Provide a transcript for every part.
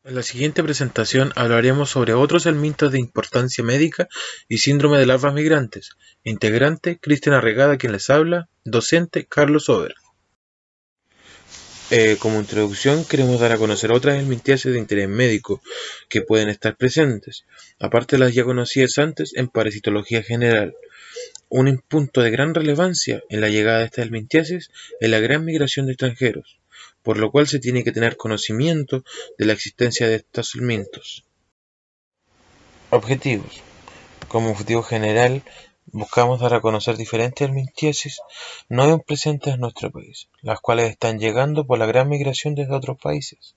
En la siguiente presentación hablaremos sobre otros helmintos de importancia médica y síndrome de larvas migrantes. Integrante, Cristian Arregada quien les habla. Docente, Carlos Over. Como introducción queremos dar a conocer otras helmintiasis de interés médico que pueden estar presentes, aparte de las ya conocidas antes en parasitología general. Un punto de gran relevancia en la llegada de estas helmintiasis es la gran migración de extranjeros, por lo cual se tiene que tener conocimiento de la existencia de estos helmintos. Objetivos. Como objetivo general, buscamos dar a conocer diferentes helmintiasis no aún presentes en nuestro país, las cuales están llegando por la gran migración desde otros países.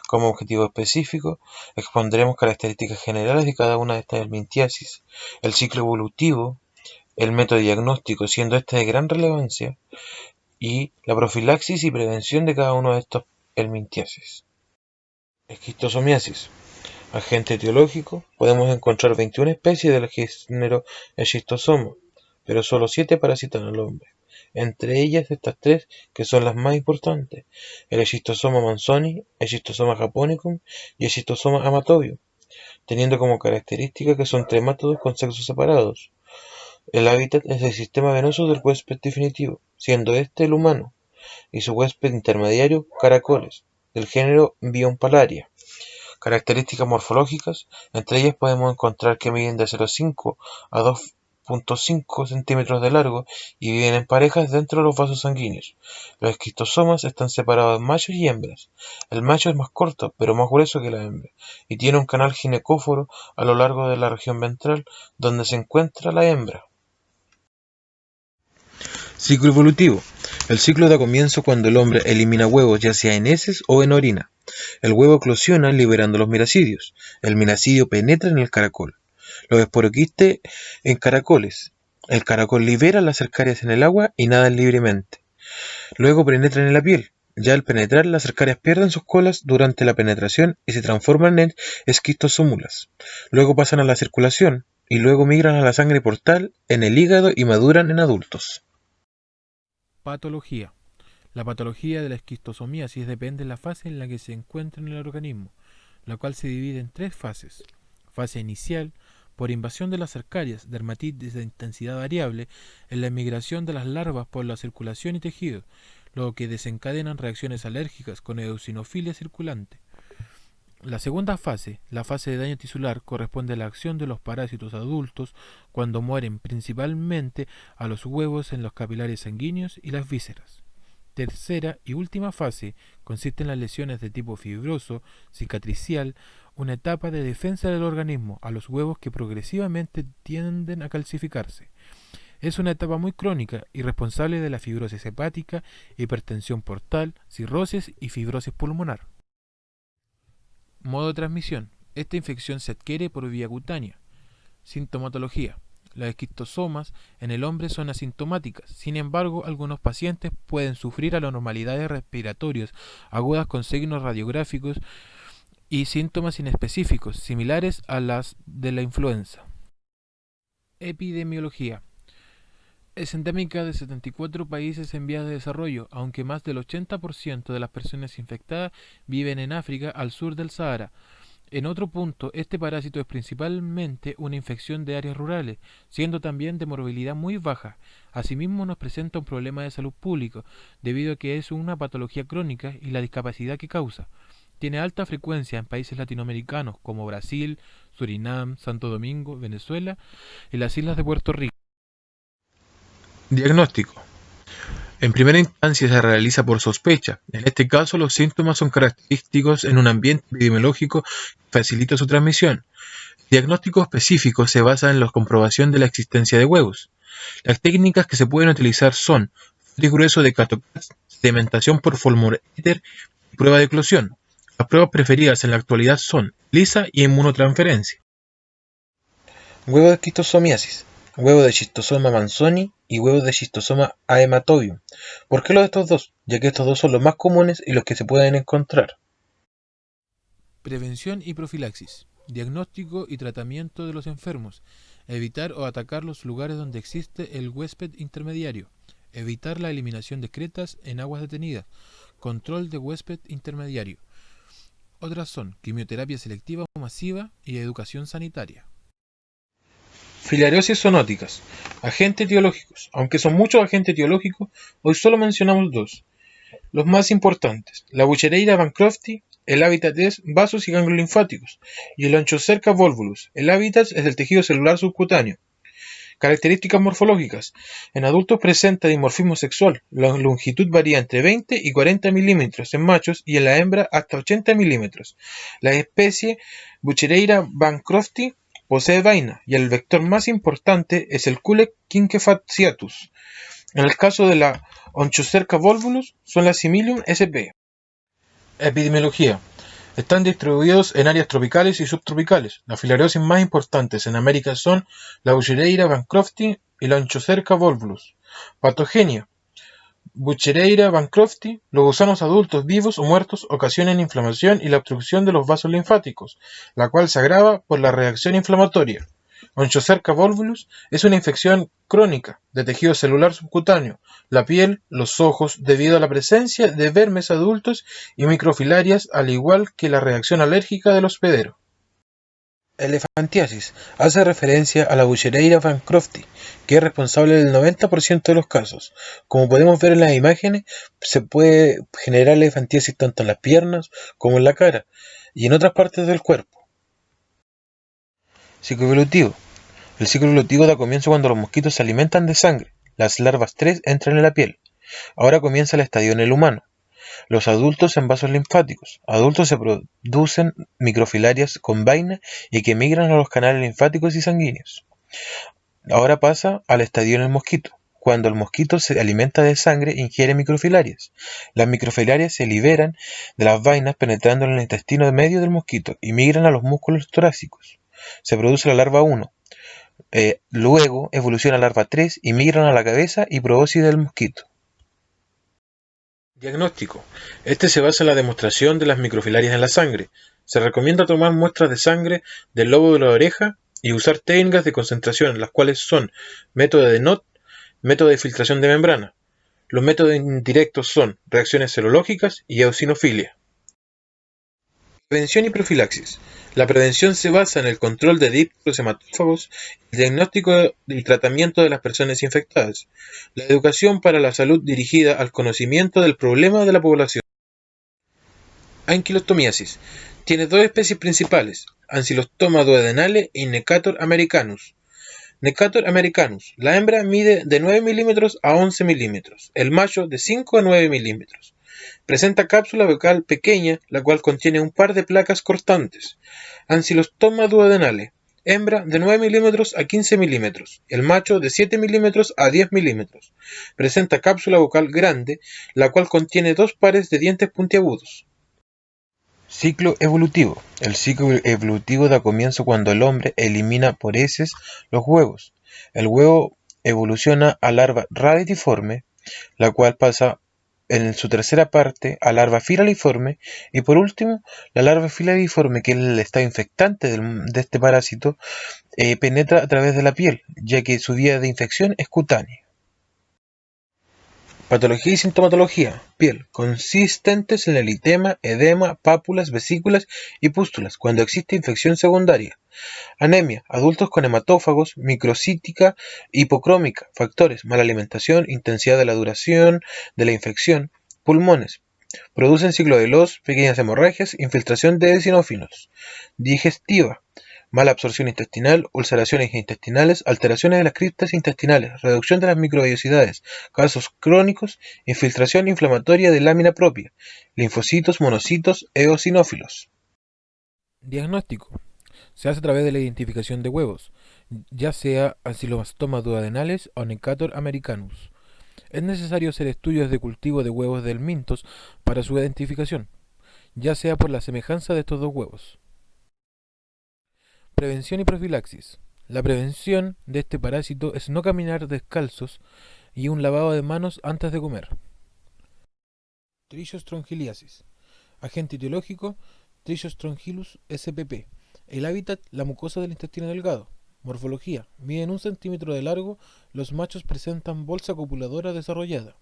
Como objetivo específico, expondremos características generales de cada una de estas helmintiasis, el ciclo evolutivo, el método diagnóstico, siendo este de gran relevancia, y la profilaxis y prevención de cada uno de estos helmintiasis. Esquistosomiasis. Agente etiológico, podemos encontrar 21 especies del género Schistosoma, pero solo 7 parasitan al hombre. Entre ellas estas 3 que son las más importantes, el Schistosoma manzoni, el Schistosoma japonicum y el Schistosoma amatobium, teniendo como característica que son tremátodos con sexos separados. El hábitat es el sistema venoso del huésped definitivo, siendo este el humano, y su huésped intermediario caracoles, del género Biompalaria. Características morfológicas, entre ellas podemos encontrar que miden de 0,5 a 2,5 centímetros de largo y viven en parejas dentro de los vasos sanguíneos. Los esquistosomas están separados en machos y hembras. El macho es más corto, pero más grueso que la hembra, y tiene un canal ginecóforo a lo largo de la región ventral, donde se encuentra la hembra. Ciclo evolutivo. El ciclo da comienzo cuando el hombre elimina huevos, ya sea en heces o en orina. El huevo eclosiona liberando los miracidios. El miracidio penetra en el caracol. Los esporoquistes en caracoles. El caracol libera las cercarias en el agua y nadan libremente. Luego penetran en la piel. Ya al penetrar, las cercarias pierden sus colas durante la penetración y se transforman en esquistosómulas. Luego pasan a la circulación y luego migran a la sangre portal en el hígado y maduran en adultos. Patología. La patología de la esquistosomiasis depende de la fase en la que se encuentra en el organismo, la cual se divide en 3 fases. Fase inicial, por invasión de las cercarias, dermatitis de intensidad variable, en la migración de las larvas por la circulación y tejido, lo que desencadenan reacciones alérgicas con eosinofilia circulante. La segunda fase, la fase de daño tisular, corresponde a la acción de los parásitos adultos cuando mueren principalmente a los huevos en los capilares sanguíneos y las vísceras. Tercera y última fase consiste en las lesiones de tipo fibroso, cicatricial, una etapa de defensa del organismo a los huevos que progresivamente tienden a calcificarse. Es una etapa muy crónica y responsable de la fibrosis hepática, hipertensión portal, cirrosis y fibrosis pulmonar. Modo de transmisión. Esta infección se adquiere por vía cutánea. Sintomatología. Las esquistosomas en el hombre son asintomáticas, sin embargo, algunos pacientes pueden sufrir anormalidades respiratorias agudas con signos radiográficos y síntomas inespecíficos, similares a las de la influenza. Epidemiología. Es endémica de 74 países en vías de desarrollo, aunque más del 80% de las personas infectadas viven en África al sur del Sahara. En otro punto, este parásito es principalmente una infección de áreas rurales, siendo también de morbilidad muy baja. Asimismo, nos presenta un problema de salud pública, debido a que es una patología crónica y la discapacidad que causa. Tiene alta frecuencia en países latinoamericanos como Brasil, Surinam, Santo Domingo, Venezuela y las islas de Puerto Rico. Diagnóstico. En primera instancia se realiza por sospecha. En este caso, los síntomas son característicos en un ambiente epidemiológico que facilita su transmisión. El diagnóstico específico se basa en la comprobación de la existencia de huevos. Las técnicas que se pueden utilizar son flujo grueso de Catocats, sedimentación por Fulmor-Éter y prueba de eclosión. Las pruebas preferidas en la actualidad son ELISA y inmunotransferencia. Huevo de esquistosomiasis, huevo de Schistosoma manzoni y huevo de Schistosoma haematobium. ¿Por qué los de estos dos? Ya que estos dos son los más comunes y los que se pueden encontrar. Prevención y profilaxis. Diagnóstico y tratamiento de los enfermos. Evitar o atacar los lugares donde existe el huésped intermediario. Evitar la eliminación de excretas en aguas detenidas. Control de huésped intermediario. Otras son quimioterapia selectiva o masiva y educación sanitaria. Filariosias zoonóticas. Agentes etiológicos. Aunque son muchos agentes etiológicos, hoy solo mencionamos dos. Los más importantes: la Buchereira bancrofti, el hábitat es vasos y ganglios linfáticos, y el Onchocerca volvulus, el hábitat es del tejido celular subcutáneo. Características morfológicas. En adultos presenta dimorfismo sexual, la longitud varía entre 20 y 40 milímetros en machos y en la hembra hasta 80 milímetros. La especie Buchereira bancrofti posee vaina y el vector más importante es el Culex quinquefasciatus. En el caso de la Onchocerca volvulus son las Similium sp. Epidemiología. Están distribuidos en áreas tropicales y subtropicales. Las filariosis más importantes en América son la Buchereira bancrofti y la Onchocerca volvulus. Patogenia. Buchereira bancrofti, los gusanos adultos vivos o muertos ocasionan inflamación y la obstrucción de los vasos linfáticos, la cual se agrava por la reacción inflamatoria. Onchocerca volvulus es una infección crónica de tejido celular subcutáneo, la piel, los ojos, debido a la presencia de vermes adultos y microfilarias, al igual que la reacción alérgica del hospedero. Elefantiasis hace referencia a la Buchereira bancrofti, que es responsable del 90% de los casos. Como podemos ver en las imágenes, se puede generar elefantiasis tanto en las piernas como en la cara y en otras partes del cuerpo. Ciclo evolutivo. El ciclo evolutivo da comienzo cuando los mosquitos se alimentan de sangre. Las larvas 3 entran en la piel. Ahora comienza el estadio en el humano. Los adultos en vasos linfáticos. Adultos se producen microfilarias con vaina y que migran a los canales linfáticos y sanguíneos. Ahora pasa al estadio en el mosquito. Cuando el mosquito se alimenta de sangre, ingiere microfilarias. Las microfilarias se liberan de las vainas penetrando en el intestino medio del mosquito y migran a los músculos torácicos. Se produce la larva 1. Luego evoluciona la larva 3 y migran a la cabeza y probóscis del mosquito. Diagnóstico. Este se basa en la demostración de las microfilarias en la sangre. Se recomienda tomar muestras de sangre del lobo de la oreja y usar técnicas de concentración, las cuales son método de NOT, método de filtración de membrana. Los métodos indirectos son reacciones serológicas y eosinofilia. Prevención y profilaxis. La prevención se basa en el control de dípteros hematófagos, el diagnóstico y tratamiento de las personas infectadas, la educación para la salud dirigida al conocimiento del problema de la población. Anquilostomiasis. Tiene dos especies principales, Ancylostoma duodenale y Necator americanus. Necator americanus. La hembra mide de 9 milímetros a 11 milímetros, el macho de 5 a 9 milímetros. Presenta cápsula bucal pequeña, la cual contiene un par de placas cortantes. Ancylostoma duodenale. Hembra de 9 milímetros a 15 milímetros, el macho de 7 milímetros a 10 milímetros. Presenta cápsula bucal grande, la cual contiene dos pares de dientes puntiagudos. Ciclo evolutivo. El ciclo evolutivo da comienzo cuando el hombre elimina por heces los huevos. El huevo evoluciona a larva radiatiforme, la cual pasa en su tercera parte a larva filariforme y por último la larva filariforme, que es el estado infectante de este parásito, penetra a través de la piel, ya que su vía de infección es cutánea. Patología y sintomatología. Piel. Consistentes en eritema, edema, pápulas, vesículas y pústulas, cuando existe infección secundaria. Anemia. Adultos con hematófagos, microcítica, hipocrómica. Factores. Mala alimentación, intensidad de la duración de la infección. Pulmones. Producen ciclo de Loos, pequeñas hemorragias, infiltración de eosinófilos. Digestiva. Mala absorción intestinal, ulceraciones intestinales, alteraciones de las criptas intestinales, reducción de las microvellosidades, casos crónicos, infiltración inflamatoria de lámina propia, linfocitos, monocitos, eosinófilos. Diagnóstico. Se hace a través de la identificación de huevos, ya sea Ancylostoma duodenales o Necator americanus. Es necesario hacer estudios de cultivo de huevos del mintos para su identificación, ya sea por la semejanza de estos dos huevos. Prevención y profilaxis. La prevención de este parásito es no caminar descalzos y un lavado de manos antes de comer. Trichostrongiliasis. Agente etiológico, Trichostrongylus spp. El hábitat, la mucosa del intestino delgado. Morfología. Miden 1 centímetro de largo, los machos presentan bolsa copuladora desarrollada.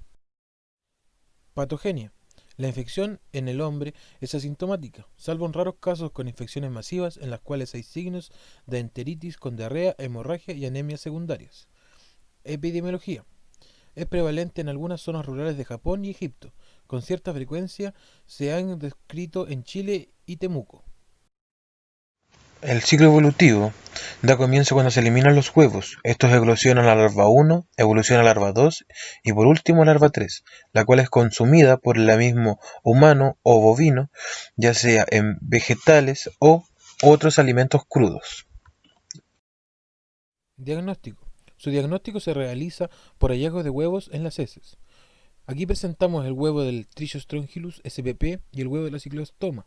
Patogenia. La infección en el hombre es asintomática, salvo en raros casos con infecciones masivas en las cuales hay signos de enteritis con diarrea, hemorragia y anemia secundarias. Epidemiología. Es prevalente en algunas zonas rurales de Japón y Egipto. Con cierta frecuencia se han descrito en Chile y Temuco. El ciclo evolutivo da comienzo cuando se eliminan los huevos. Estos eclosionan a la larva 1, evoluciona a la larva 2 y por último a la larva 3, la cual es consumida por el mismo humano o bovino, ya sea en vegetales o otros alimentos crudos. Diagnóstico. Su diagnóstico se realiza por hallazgos de huevos en las heces. Aquí presentamos el huevo del Trichostrongylus spp y el huevo de la ciclostoma.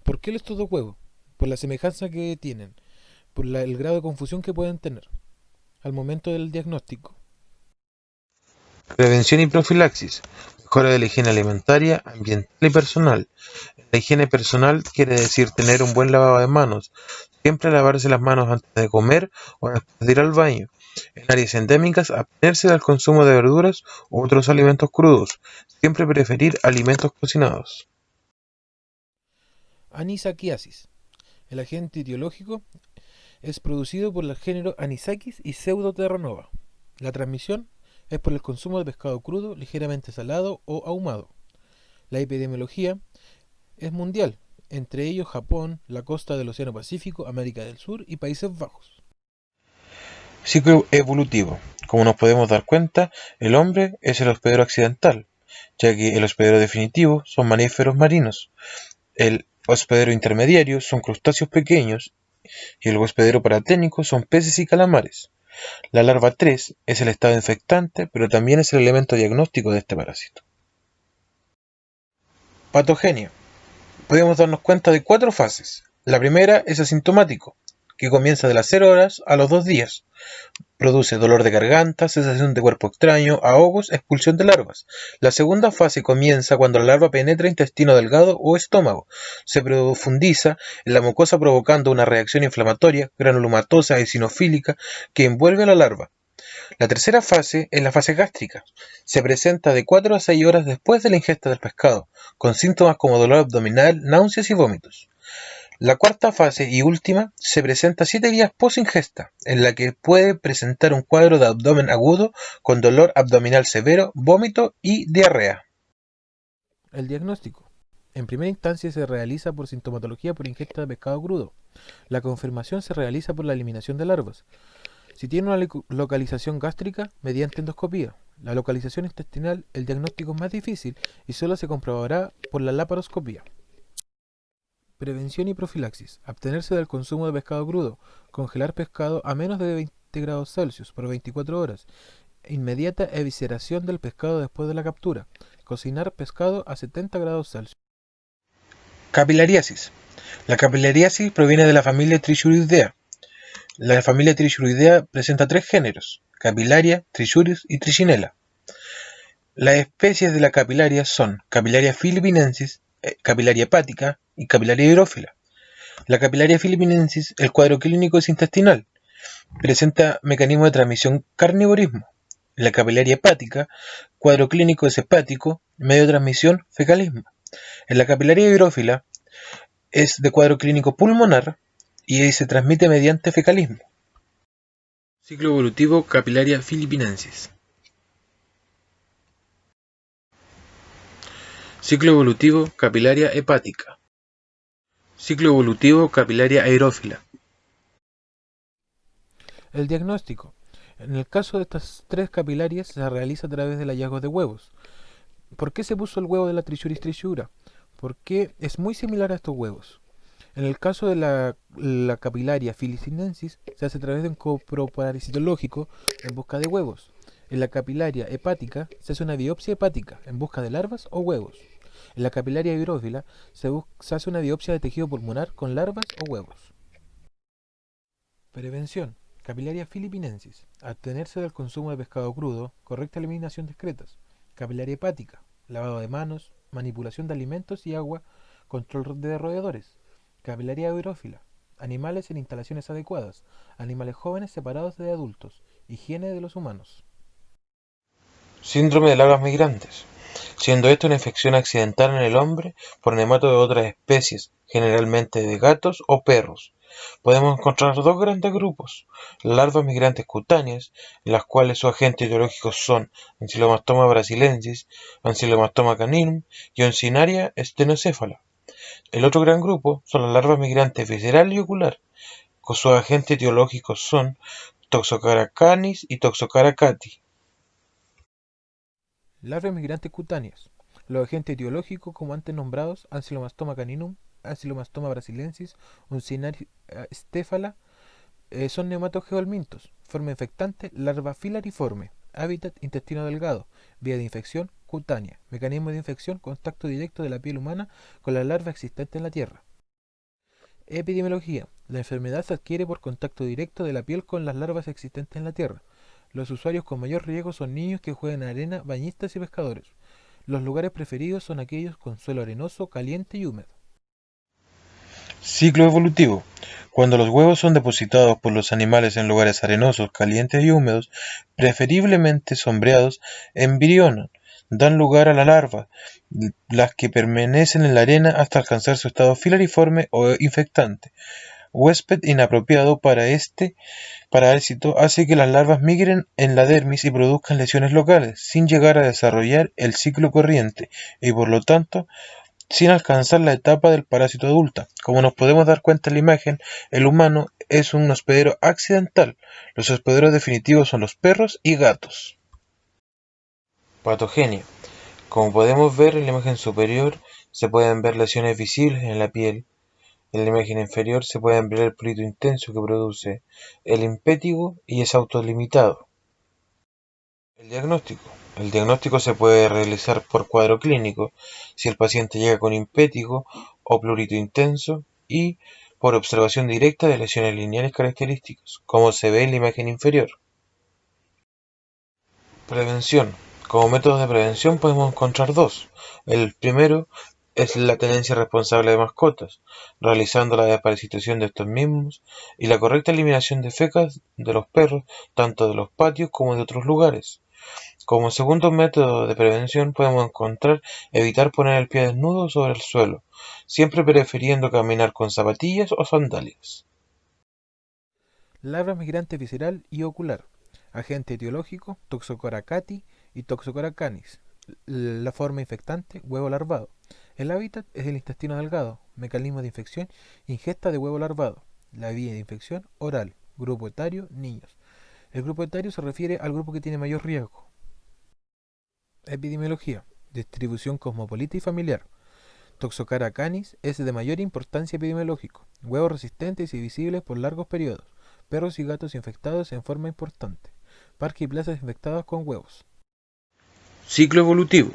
¿Por qué estos dos huevos? Por la semejanza que tienen, por el grado de confusión que pueden tener al momento del diagnóstico. Prevención y profilaxis. Mejora de la higiene alimentaria, ambiental y personal. La higiene personal quiere decir tener un buen lavado de manos. Siempre lavarse las manos antes de comer o después de ir al baño. En áreas endémicas, abstenerse del consumo de verduras u otros alimentos crudos. Siempre preferir alimentos cocinados. Anisakiasis. El agente etiológico es producido por el género Anisakis y Pseudoterranova. La transmisión es por el consumo de pescado crudo, ligeramente salado o ahumado. La epidemiología es mundial, entre ellos Japón, la costa del Océano Pacífico, América del Sur y Países Bajos. Ciclo evolutivo. Como nos podemos dar cuenta, el hombre es el hospedero accidental, ya que el hospedero definitivo son mamíferos marinos. El hospedero intermediario son crustáceos pequeños y el hospedero paraténico son peces y calamares. La larva 3 es el estado infectante, pero también es el elemento diagnóstico de este parásito. Patogenia. Podemos darnos cuenta de 4 fases. La primera es asintomático, que comienza de las 0 horas a los 2 días. Produce dolor de garganta, sensación de cuerpo extraño, ahogos, expulsión de larvas. La segunda fase comienza cuando la larva penetra intestino delgado o estómago. Se profundiza en la mucosa provocando una reacción inflamatoria, granulomatosa eosinofílica que envuelve a la larva. La tercera fase es la fase gástrica. Se presenta de 4 a 6 horas después de la ingesta del pescado, con síntomas como dolor abdominal, náuseas y vómitos. La cuarta fase y última se presenta 7 días post-ingesta, en la que puede presentar un cuadro de abdomen agudo con dolor abdominal severo, vómito y diarrea. El diagnóstico. En primera instancia se realiza por sintomatología por ingesta de pescado crudo. La confirmación se realiza por la eliminación de larvas. Si tiene una localización gástrica, mediante endoscopía. La localización intestinal, el diagnóstico es más difícil y solo se comprobará por la laparoscopía. Prevención y profilaxis. Abstenerse del consumo de pescado crudo. Congelar pescado a menos de 20 grados Celsius por 24 horas. Inmediata evisceración del pescado después de la captura. Cocinar pescado a 70 grados Celsius. Capilariasis. La capilariasis proviene de la familia Trichuridae. La familia Trichuridae presenta 3 géneros: Capillaria, Trichuris y Trichinella. Las especies de la capilaria son Capillaria philippinensis, Capillaria hepática y Capillaria hidrófila. La Capillaria philippinensis, el cuadro clínico es intestinal. Presenta mecanismo de transmisión carnivorismo. La capilaria hepática, cuadro clínico es hepático, medio de transmisión fecalismo. En la capilaria hidrófila es de cuadro clínico pulmonar y se transmite mediante fecalismo. Ciclo evolutivo Capillaria philippinensis. Ciclo evolutivo Capillaria hepática. Ciclo evolutivo Capillaria aerófila. El diagnóstico. En el caso de estas 3 capilarias se realiza a través del hallazgo de huevos. ¿Por qué se puso el huevo de la Trichuris trichura? Porque es muy similar a estos huevos. En el caso de la capilaria philippinensis se hace a través de un coproparasitológico en busca de huevos. En la capilaria hepática se hace una biopsia hepática en busca de larvas o huevos. En la capilaria hidrófila se hace una biopsia de tejido pulmonar con larvas o huevos. Prevención. Capilaria philippinensis. Abstenerse del consumo de pescado crudo, correcta eliminación de excretas. Capilaria hepática. Lavado de manos, manipulación de alimentos y agua, control de roedores. Capilaria hidrófila. Animales en instalaciones adecuadas. Animales jóvenes separados de adultos. Higiene de los humanos. Síndrome de larvas migrantes. siendo esta una infección accidental en el hombre por nematos de otras especies, generalmente de gatos o perros. Podemos encontrar dos grandes grupos: larvas migrantes cutáneas, las cuales sus agentes etiológicos son Ancylomastoma brasilensis, Ancylomastoma caninum y Oncinaria stenocéfala. El otro gran grupo son las larvas migrantes visceral y ocular, con sus agentes etiológicos son Toxocara canis y Toxocara cati. Larvas migrantes cutáneas. Los agentes etiológicos, como antes nombrados, Ancylomastoma caninum, Ancylomastoma brasilensis, Uncinaria stéfala, son nematogeolmintos. Forma infectante, larva filariforme. Hábitat, intestino delgado. Vía de infección, cutánea. Mecanismo de infección, contacto directo de la piel humana con la larva existente en la tierra. Epidemiología. La enfermedad se adquiere por contacto directo de la piel con las larvas existentes en la tierra. Los usuarios con mayor riesgo son niños que juegan en arena, bañistas y pescadores. Los lugares preferidos son aquellos con suelo arenoso, caliente y húmedo. Ciclo evolutivo. Cuando los huevos son depositados por los animales en lugares arenosos, calientes y húmedos, preferiblemente sombreados, embrionan, dan lugar a la larva, las que permanecen en la arena hasta alcanzar su estado filariforme o infectante. Huésped inapropiado para este parásito hace que las larvas migren en la dermis y produzcan lesiones locales, sin llegar a desarrollar el ciclo corriente, y por lo tanto sin alcanzar la etapa del parásito adulta. Como nos podemos dar cuenta en la imagen, el humano es un hospedero accidental. Los hospederos definitivos son los perros y gatos. Patogenia. Como podemos ver en la imagen superior, se pueden ver lesiones visibles en la piel. En la imagen inferior se puede ver el prurito intenso que produce el impétigo y es autolimitado. El diagnóstico. El diagnóstico se puede realizar por cuadro clínico, si el paciente llega con impétigo o prurito intenso, y por observación directa de lesiones lineales características, como se ve en la imagen inferior. Prevención. Como métodos de prevención podemos encontrar dos. El primero es la tenencia responsable de mascotas, realizando la desparasitación de estos mismos y la correcta eliminación de fecas de los perros, tanto de los patios como de otros lugares. Como segundo método de prevención podemos encontrar evitar poner el pie desnudo sobre el suelo, siempre prefiriendo caminar con zapatillas o sandalias. Larvas migrantes visceral y ocular. Agente etiológico, Toxocara cati y Toxocara canis. La forma infectante, huevo larvado. El hábitat es el intestino delgado. Mecanismo de infección, ingesta de huevo larvado. La vía de infección, oral. Grupo etario, niños. El grupo etario se refiere al grupo que tiene mayor riesgo. Epidemiología. Distribución cosmopolita y familiar. Toxocara canis es de mayor importancia epidemiológica. Huevos resistentes y visibles por largos periodos. Perros y gatos infectados en forma importante. Parques y plazas infectados con huevos. Ciclo evolutivo.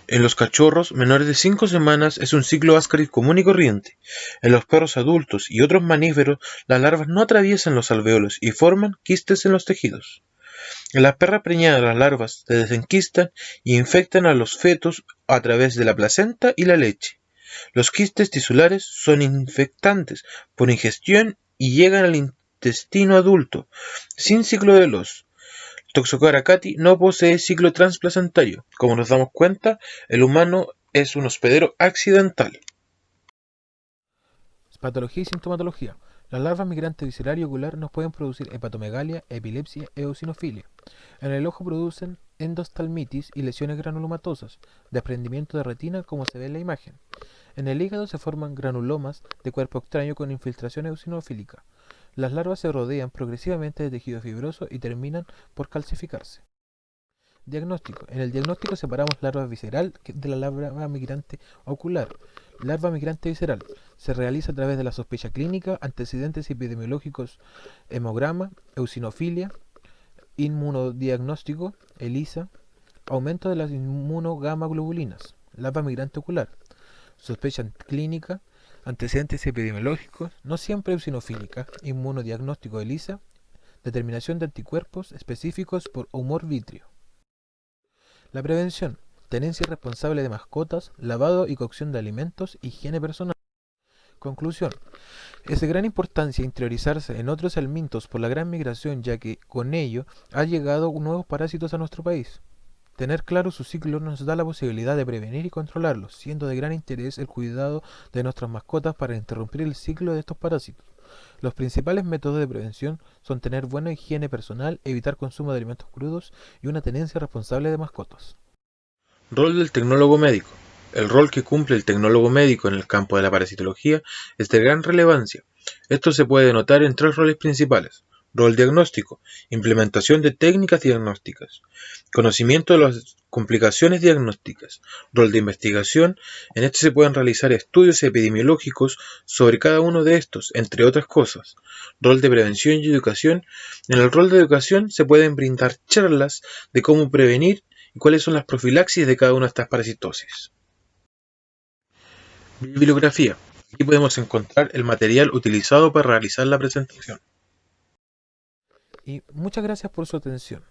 En los cachorros menores de 5 semanas es un ciclo Ascaris común y corriente. En los perros adultos y otros mamíferos, las larvas no atraviesan los alvéolos y forman quistes en los tejidos. En las perras preñadas, las larvas se desenquistan y infectan a los fetos a través de la placenta y la leche. Los quistes tisulares son infectantes por ingestión y llegan al intestino adulto, sin ciclo de Loss. Toxocara cati no posee ciclo transplacentario. Como nos damos cuenta, el humano es un hospedero accidental. Patología y sintomatología. Las larvas migrantes visceral y ocular nos pueden producir hepatomegalia, epilepsia e eosinofilia. En el ojo producen endoftalmitis y lesiones granulomatosas, desprendimiento de retina como se ve en la imagen. En el hígado se forman granulomas de cuerpo extraño con infiltración eosinofílica. Las larvas se rodean progresivamente de tejido fibroso y terminan por calcificarse. Diagnóstico. En el diagnóstico separamos larva visceral de la larva migrante ocular. Larva migrante visceral. Se realiza a través de la sospecha clínica, antecedentes epidemiológicos, hemograma, eosinofilia, inmunodiagnóstico, ELISA, aumento de las inmunogamaglobulinas. Larva migrante ocular. Sospecha clínica, antecedentes epidemiológicos, no siempre eosinofílica, inmunodiagnóstico ELISA, determinación de anticuerpos específicos por humor vítreo. La prevención, tenencia responsable de mascotas, lavado y cocción de alimentos, higiene personal. Conclusión. Es de gran importancia interiorizarse en otros helmintos por la gran migración, ya que con ello han llegado nuevos parásitos a nuestro país. Tener claro su ciclo nos da la posibilidad de prevenir y controlarlos, siendo de gran interés el cuidado de nuestras mascotas para interrumpir el ciclo de estos parásitos. Los principales métodos de prevención son tener buena higiene personal, evitar consumo de alimentos crudos y una tenencia responsable de mascotas. Rol del tecnólogo médico. El rol que cumple el tecnólogo médico en el campo de la parasitología es de gran relevancia. Esto se puede notar en tres roles principales: rol diagnóstico, implementación de técnicas diagnósticas, conocimiento de las complicaciones diagnósticas, rol de investigación. En este se pueden realizar estudios epidemiológicos sobre cada uno de estos, entre otras cosas. Rol de prevención y educación. En el rol de educación se pueden brindar charlas de cómo prevenir y cuáles son las profilaxis de cada una de estas parasitosis. Bibliografía. Aquí podemos encontrar el material utilizado para realizar la presentación. Y muchas gracias por su atención.